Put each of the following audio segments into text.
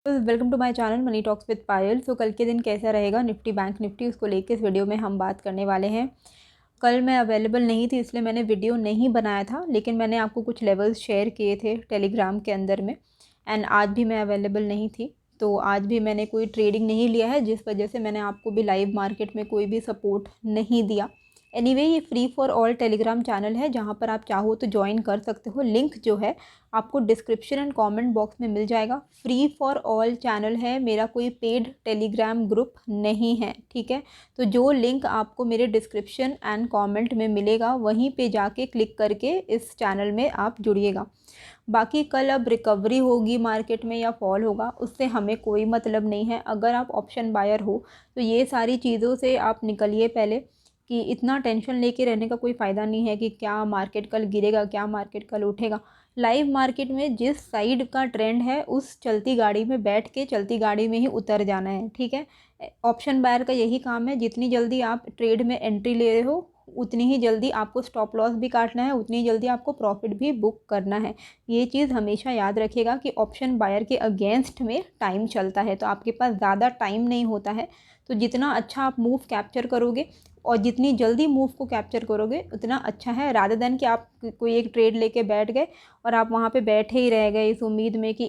Welcome to my channel money talks with Payal. So कल के दिन कैसा रहेगा निफ्टी बैंक निफ्टी, उसको लेके इस वीडियो में हम बात करने वाले हैं। कल मैं अवेलेबल नहीं थी इसलिए मैंने वीडियो नहीं बनाया था, लेकिन मैंने आपको कुछ लेवल्स शेयर किए थे टेलीग्राम के अंदर में। एंड आज भी मैं अवेलेबल नहीं थी, तो आज भी मैंने कोई ट्रेडिंग नहीं लिया है, जिस वजह से मैंने आपको भी लाइव मार्केट में कोई भी सपोर्ट नहीं दिया। एनीवे ये free for all Telegram channel है, जहाँ पर आप चाहो तो ज्वाइन कर सकते हो। लिंक जो है आपको डिस्क्रिप्शन एंड कमेंट बॉक्स में मिल जाएगा। फ्री फॉर ऑल चैनल है, मेरा कोई पेड टेलीग्राम ग्रुप नहीं है, ठीक है। तो जो लिंक आपको मेरे डिस्क्रिप्शन एंड कमेंट में मिलेगा वहीं पे जाके क्लिक करके इस चैनल में आप जुड़िएगा। बाकी कल अब रिकवरी होगी मार्केट में या फॉल होगा, उससे हमें कोई मतलब नहीं है। अगर आप ऑप्शन बायर हो तो ये सारी चीज़ों से आप निकलिए पहले, कि इतना टेंशन लेके रहने का कोई फ़ायदा नहीं है कि क्या मार्केट कल गिरेगा, क्या मार्केट कल उठेगा। लाइव मार्केट में जिस साइड का ट्रेंड है उस चलती गाड़ी में बैठ के चलती गाड़ी में ही उतर जाना है, ठीक है। ऑप्शन बायर का यही काम है, जितनी जल्दी आप ट्रेड में एंट्री ले रहे हो उतनी ही जल्दी आपको स्टॉप लॉस भी काटना है, उतनी जल्दी आपको प्रॉफिट भी बुक करना है। ये चीज़ हमेशा याद रखिएगा कि ऑप्शन बायर के अगेंस्ट में टाइम चलता है, तो आपके पास ज़्यादा टाइम नहीं होता है। तो जितना अच्छा आप मूव कैप्चर करोगे और जितनी जल्दी मूव को कैप्चर करोगे उतना अच्छा है, रादर देन कि आप कोई एक ट्रेड लेके बैठ गए और आप वहाँ पे बैठे ही रह गए इस उम्मीद में कि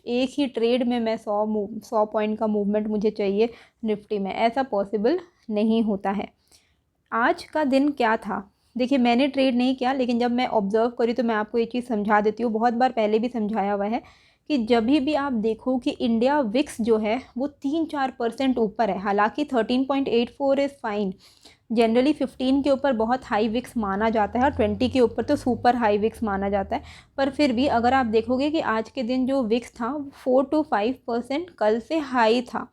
एक ही ट्रेड में मैं 100 पॉइंट का मूवमेंट मुझे चाहिए निफ्टी में। ऐसा पॉसिबल नहीं होता है। आज का दिन क्या था, देखिए मैंने ट्रेड नहीं किया, लेकिन जब मैं ऑब्ज़र्व करी तो मैं आपको ये चीज़ समझा देती हूँ। बहुत बार पहले भी समझाया हुआ है कि जब भी आप देखो कि इंडिया विक्स जो है वो 3-4% ऊपर है। हालांकि 13.84 इज़ फाइन, जनरली 15 के ऊपर बहुत हाई विक्स माना जाता है और 20 के ऊपर तो सुपर हाई विक्स माना जाता है। पर फिर भी अगर आप देखोगे कि आज के दिन जो विक्स था 4-5% कल से हाई था।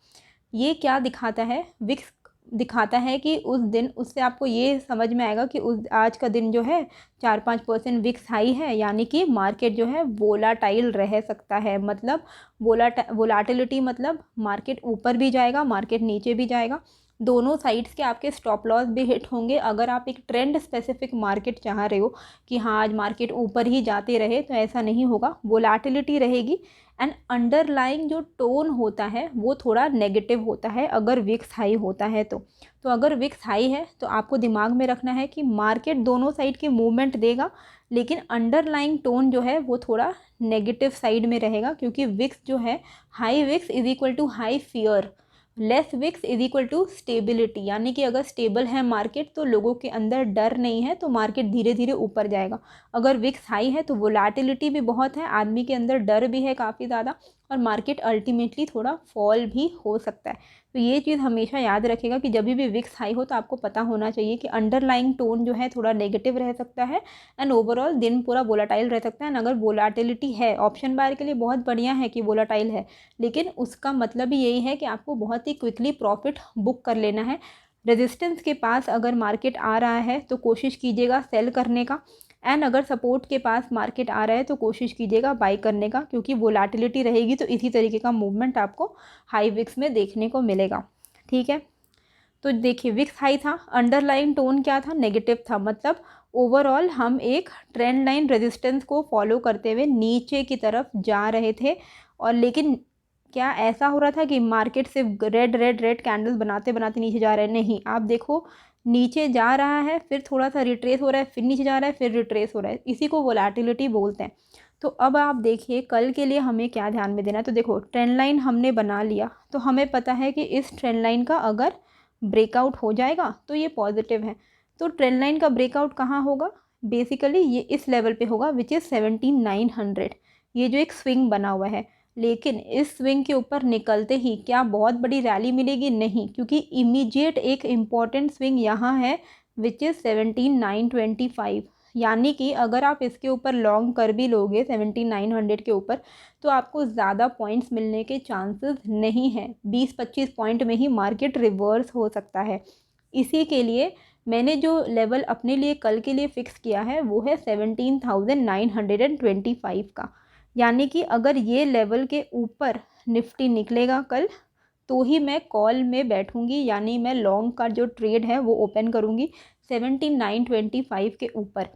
ये क्या दिखाता है, विक्स दिखाता है कि उस दिन, उससे आपको ये समझ में आएगा कि उस आज का दिन जो है 4-5% विक्स हाई है, यानी कि मार्केट जो है वोलाटाइल रह सकता है। मतलब वोलाटिलिटी मतलब मार्केट ऊपर भी जाएगा, मार्केट नीचे भी जाएगा, दोनों साइड्स के आपके स्टॉप लॉस भी हिट होंगे। अगर आप एक ट्रेंड स्पेसिफिक मार्केट चाह रहे हो कि हाँ आज मार्केट ऊपर ही जाते रहे, तो ऐसा नहीं होगा, वोलाटिलिटी रहेगी। एंड अंडरलाइंग जो टोन होता है वो थोड़ा नेगेटिव होता है अगर विक्स हाई होता है तो अगर विक्स हाई है तो आपको दिमाग में रखना है कि मार्केट दोनों साइड की मूवमेंट देगा, लेकिन अंडरलाइंग टोन जो है वो थोड़ा नेगेटिव साइड में रहेगा, क्योंकि विक्स जो है, high VIX is equal to high fear, less VIX is equal to stability. यानी कि अगर स्टेबल है मार्केट तो लोगों के अंदर डर नहीं है, तो मार्केट धीरे धीरे ऊपर जाएगा। अगर विक्स हाई है तो वोलेटिलिटी भी बहुत है, आदमी के अंदर डर भी है काफ़ी ज़्यादा, और मार्केट अल्टीमेटली थोड़ा फॉल भी हो सकता है। तो ये चीज़ हमेशा याद रखेगा कि जब भी विक्स हाई हो तो आपको पता होना चाहिए कि अंडरलाइंग टोन जो है थोड़ा नेगेटिव रह सकता है एंड ओवरऑल दिन पूरा वोलाटाइल रह सकता है। एंड अगर वोलाटिलिटी है, ऑप्शन बायर के लिए बहुत बढ़िया है कि वोलाटाइल है, लेकिन उसका मतलब भी यही है कि आपको बहुत ही क्विकली प्रॉफिट बुक कर लेना है। रेजिस्टेंस के पास अगर मार्केट आ रहा है तो कोशिश कीजिएगा सेल करने का, एंड अगर सपोर्ट के पास मार्केट आ रहा है तो कोशिश कीजिएगा बाई करने का, क्योंकि वोलाटिलिटी रहेगी तो इसी तरीके का मूवमेंट आपको हाई विक्स में देखने को मिलेगा, ठीक है। तो देखिए विक्स हाई था, अंडरलाइन टोन क्या था, नेगेटिव था, मतलब ओवरऑल हम एक ट्रेंड लाइन रेजिस्टेंस को फॉलो करते हुए नीचे की तरफ जा रहे थे। और लेकिन क्या ऐसा हो रहा था कि मार्केट सिर्फ रेड रेड रेड कैंडल्स बनाते बनाते नीचे जा रहे हैं? नहीं, आप देखो नीचे जा रहा है, फिर थोड़ा सा रिट्रेस हो रहा है, फिर नीचे जा रहा है, फिर रिट्रेस हो रहा है, इसी को वोलेटिलिटी बोलते हैं। तो अब आप देखिए कल के लिए हमें क्या ध्यान में देना है। तो देखो ट्रेंड लाइन हमने बना लिया, तो हमें पता है कि इस ट्रेंड लाइन का अगर ब्रेकआउट हो जाएगा तो ये पॉजिटिव है। तो ट्रेंड लाइन का ब्रेकआउट कहाँ होगा, बेसिकली ये इस लेवल पे होगा, विच इज़ 17,900। ये जो एक स्विंग बना हुआ है, लेकिन इस स्विंग के ऊपर निकलते ही क्या बहुत बड़ी रैली मिलेगी? नहीं, क्योंकि इमीडिएट एक इम्पॉर्टेंट स्विंग यहाँ है विच इज़ 17,925। यानी कि अगर आप इसके ऊपर लॉन्ग कर भी लोगे 17,900 के ऊपर, तो आपको ज़्यादा पॉइंट्स मिलने के चांसेस नहीं हैं। 20-25 पॉइंट में ही मार्केट रिवर्स हो सकता है। इसी के लिए मैंने जो लेवल अपने लिए कल के लिए फ़िक्स किया है वो है 17,925 का। यानी कि अगर ये लेवल के ऊपर निफ्टी निकलेगा कल, तो ही मैं कॉल में बैठूंगी, यानी मैं लॉन्ग का जो ट्रेड है वो ओपन करूंगी 17,925 के ऊपर।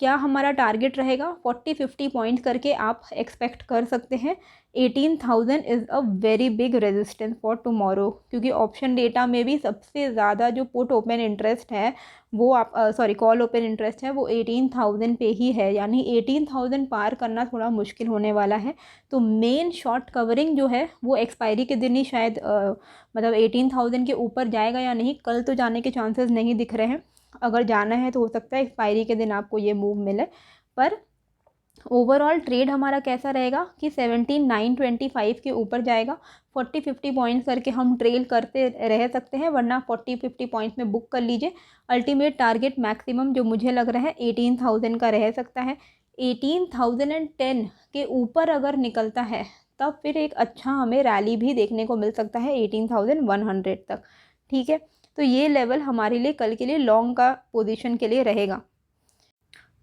क्या हमारा टारगेट रहेगा 40-50 पॉइंट करके आप एक्सपेक्ट कर सकते हैं। 18,000 is a very big resistance for tomorrow, क्योंकि ऑप्शन डेटा में भी सबसे ज़्यादा जो पुट ओपन इंटरेस्ट है वो आप कॉल ओपन इंटरेस्ट है वो 18,000 पे ही है, यानी 18,000 पार करना थोड़ा मुश्किल होने वाला है। तो मेन शॉर्ट कवरिंग जो है वो एक्सपायरी के दिन ही शायद मतलब 18,000 के ऊपर जाएगा या नहीं, कल तो जाने के चांसेस नहीं दिख रहे हैं। अगर जाना है तो हो सकता है एक्सपायरी के दिन आपको ये मूव मिले, पर ओवरऑल ट्रेड हमारा कैसा रहेगा कि 17,925 के ऊपर जाएगा। 40-50 पॉइंट्स करके हम ट्रेल करते रह सकते हैं, वरना 40-50 पॉइंट्स में बुक कर लीजिए। अल्टीमेट टारगेट मैक्सिमम जो मुझे लग रहा है 18,000 का रह सकता है। 18,010 के ऊपर अगर निकलता है तब फिर एक अच्छा हमें रैली भी देखने को मिल सकता है 18,100 तक। ठीक है, तो ये लेवल हमारे लिए कल के लिए लॉन्ग का पोजीशन के लिए रहेगा।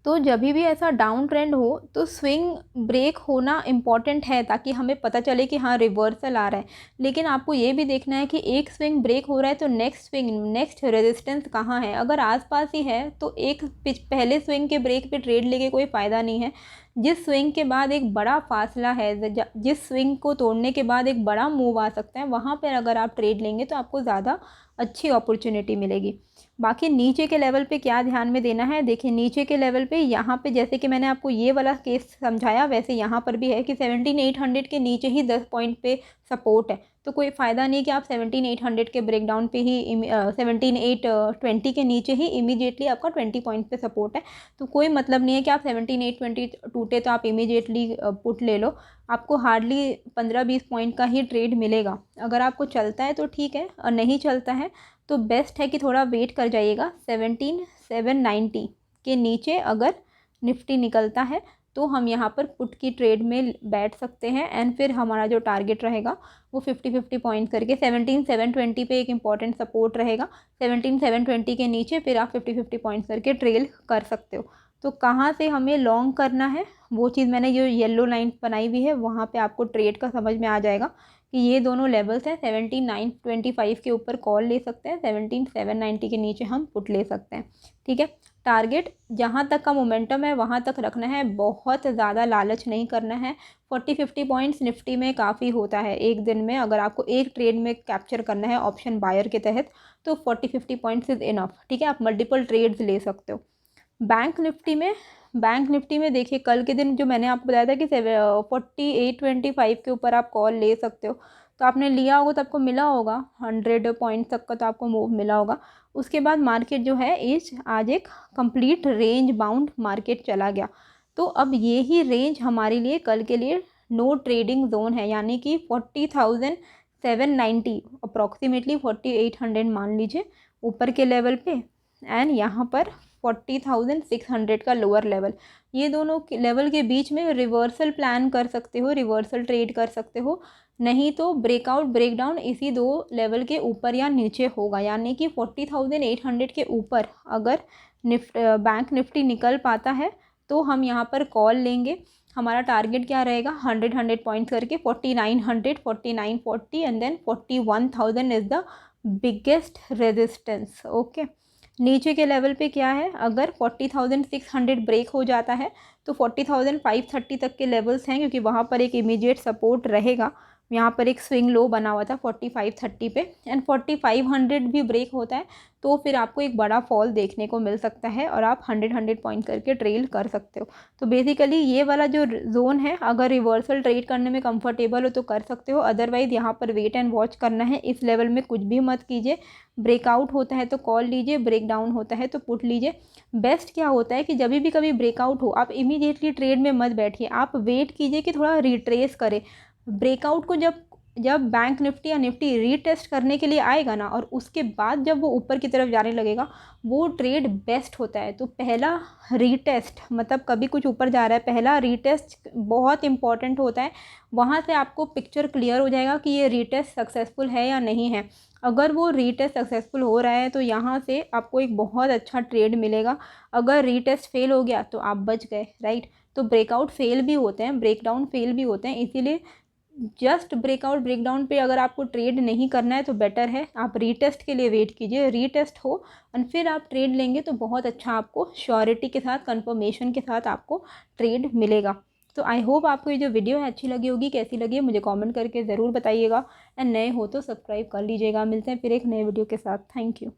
तो जब भी ऐसा डाउन ट्रेंड हो तो स्विंग ब्रेक होना इम्पॉर्टेंट है, ताकि हमें पता चले कि हाँ रिवर्सल आ रहा है। लेकिन आपको ये भी देखना है कि एक स्विंग ब्रेक हो रहा है तो नेक्स्ट रेजिस्टेंस कहाँ है। अगर आसपास ही है तो एक पहले स्विंग के ब्रेक पे ट्रेड लेके कोई फ़ायदा नहीं है। जिस स्विंग के बाद एक बड़ा फासला है, जिस स्विंग को तोड़ने के बाद एक बड़ा मूव आ सकता है, वहाँ पर अगर आप ट्रेड लेंगे तो आपको ज़्यादा अच्छी अपॉर्चुनिटी मिलेगी। बाकी नीचे के लेवल पे क्या ध्यान में देना है, देखिए नीचे के लेवल पे यहाँ पे जैसे कि मैंने आपको ये वाला केस समझाया, वैसे यहाँ पर भी है कि 17,800 के नीचे ही 10 पॉइंट पे सपोर्ट है। तो कोई फ़ायदा नहीं कि आप 17,800 के ब्रेकडाउन पे ही 17,820 के नीचे ही इमीडिएटली आपका 20 पॉइंट पे सपोर्ट है। तो कोई मतलब नहीं है कि आप 17,820 टूटे तो आप इमीडिएटली पुट ले लो। आपको हार्डली 15-20 पॉइंट का ही ट्रेड मिलेगा। अगर आपको चलता है तो ठीक है, और नहीं चलता है तो बेस्ट है कि थोड़ा वेट कर जाइएगा। 17,790 के नीचे अगर निफ्टी निकलता है तो हम यहाँ पर पुट की ट्रेड में बैठ सकते हैं। एंड फिर हमारा जो टारगेट रहेगा वो 50-50 पॉइंट करके 17,720 पे एक इम्पॉर्टेंट सपोर्ट रहेगा। 17,720 के नीचे फिर आप 50-50 पॉइंट्स करके ट्रेल कर सकते हो। तो कहाँ से हमें लॉन्ग करना है वो चीज़ मैंने जो येलो लाइन बनाई हुई है वहाँ पे आपको ट्रेड का समझ में आ जाएगा कि ये दोनों लेवल्स हैं। 17,925 के ऊपर कॉल ले सकते हैं, 17,790 के नीचे हम पुट ले सकते हैं। ठीक है, टारगेट जहाँ तक का मोमेंटम है वहाँ तक रखना है, बहुत ज़्यादा लालच नहीं करना है। 40-50 पॉइंट्स निफ्टी में काफ़ी होता है एक दिन में। अगर आपको एक ट्रेड में कैप्चर करना है ऑप्शन बायर के तहत तो 40-50 पॉइंट्स इज़ इनफ। ठीक है, आप मल्टीपल ट्रेड्स ले सकते हो। बैंक निफ्टी में देखिए कल के दिन जो मैंने आपको बताया था कि 4825 के ऊपर आप कॉल ले सकते हो, तो आपने लिया होगा तो आपको मिला होगा 100 पॉइंट तक का तो आपको मूव मिला होगा। उसके बाद मार्केट जो है आज एक कंप्लीट रेंज बाउंड मार्केट चला गया। तो अब ये ही रेंज हमारे लिए कल के लिए नो ट्रेडिंग जोन है, यानी कि 40,790 अप्रॉक्सीमेटली 4800 मान लीजिए ऊपर के लेवल पे, एंड यहाँ पर 40,600 का लोअर लेवल। ये दोनों लेवल के बीच में रिवर्सल प्लान कर सकते हो, रिवर्सल ट्रेड कर सकते हो, नहीं तो ब्रेकआउट ब्रेकडाउन इसी दो लेवल के ऊपर या नीचे होगा। यानी कि 40,800 के ऊपर अगर बैंक निफ्टी निकल पाता है तो हम यहाँ पर कॉल लेंगे। हमारा टारगेट क्या रहेगा, 100 पॉइंट्स करके 4900, 4940 and then 41,000 is the biggest resistance. Okay, नीचे के लेवल पे क्या है, अगर 40,600 ब्रेक हो जाता है तो 40,530 तक के लेवल्स हैं, क्योंकि वहाँ पर एक इमीडिएट सपोर्ट रहेगा। यहाँ पर एक स्विंग लो बना हुआ था 4530 पे, एंड 4500 भी ब्रेक होता है तो फिर आपको एक बड़ा फॉल देखने को मिल सकता है और आप 100 पॉइंट करके ट्रेल कर सकते हो। तो बेसिकली ये वाला जो जोन है अगर रिवर्सल ट्रेड करने में कंफर्टेबल हो तो कर सकते हो, अदरवाइज़ यहाँ पर वेट एंड वॉच करना है। इस लेवल में कुछ भी मत कीजिए। ब्रेकआउट होता है तो कॉल लीजिए, ब्रेक डाउन होता है तो पुट लीजिए। बेस्ट क्या होता है कि जब भी कभी ब्रेकआउट हो आप इमीडिएटली ट्रेड में मत बैठिए, आप वेट कीजिए कि थोड़ा रिट्रेस करे। ब्रेकआउट को जब बैंक निफ्टी या निफ्टी रीटेस्ट करने के लिए आएगा ना, और उसके बाद जब वो ऊपर की तरफ जाने लगेगा, वो ट्रेड बेस्ट होता है। तो पहला रीटेस्ट, मतलब कभी कुछ ऊपर जा रहा है, पहला रीटेस्ट बहुत इंपॉर्टेंट होता है। वहाँ से आपको पिक्चर क्लियर हो जाएगा कि ये रीटेस्ट सक्सेसफुल है या नहीं है। अगर वो रीटेस्ट सक्सेसफुल हो रहा है तो यहाँ से आपको एक बहुत अच्छा ट्रेड मिलेगा। अगर रीटेस्ट फेल हो गया तो आप बच गए, राइट। तो ब्रेकआउट फेल भी होते हैं, ब्रेकडाउन फेल भी होते हैं, इसीलिए जस्ट ब्रेकआउट ब्रेकडाउन पे अगर आपको ट्रेड नहीं करना है तो बेटर है आप रीटेस्ट के लिए वेट कीजिए, रीटेस्ट हो और फिर आप ट्रेड लेंगे तो बहुत अच्छा आपको श्योरिटी के साथ, कंफर्मेशन के साथ आपको ट्रेड मिलेगा। तो आई होप आपको ये जो वीडियो है अच्छी लगी होगी। कैसी लगी है मुझे कमेंट करके ज़रूर बताइएगा, एंड नए हो तो सब्सक्राइब कर लीजिएगा। मिलते हैं फिर एक नए वीडियो के साथ। Thank you.